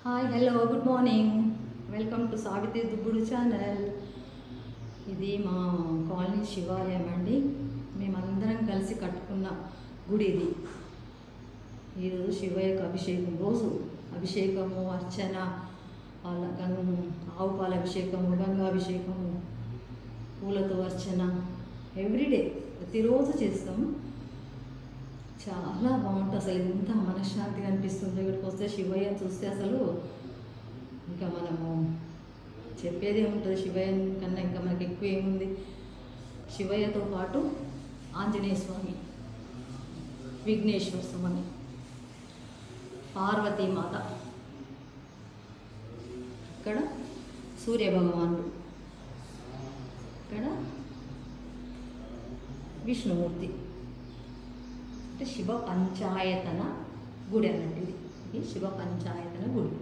Hi hello good morning. Welcome to Savitri Dubbudu channel. ఇది మా colony శివాలయం అండి. మేమందరం కలిసి కట్టుకున్న గుడి ఇది. ఈరోజు శివయ్యకు అభిషేకం, రోజు అభిషేకము, అర్చన, ఆవు పాల అభిషేకము, గంగాభిషేకము, పూలతో అర్చన ఎవ్రీడే ప్రతిరోజు చేస్తాము. చాలా బాగుంటుంది. అసలు ఎంత మనశ్శాంతిగా అనిపిస్తుంది ఇక్కడికి వస్తే. శివయ్య చూస్తే అసలు ఇంకా మనము చెప్పేదే ఉంటుంది. శివయ్య కన్నా ఇంకా మనకి ఎక్కువ ఏముంది. శివయ్యతో పాటు ఆంజనేయ స్వామి, విఘ్నేశ్వర స్వామి, పార్వతీమాత, ఇక్కడ సూర్యభగవానుడు, ఇక్కడ విష్ణుమూర్తి. అంటే శివ పంచాయతన గుడి అన్నట్టు ఇది శివ పంచాయతన గుడి.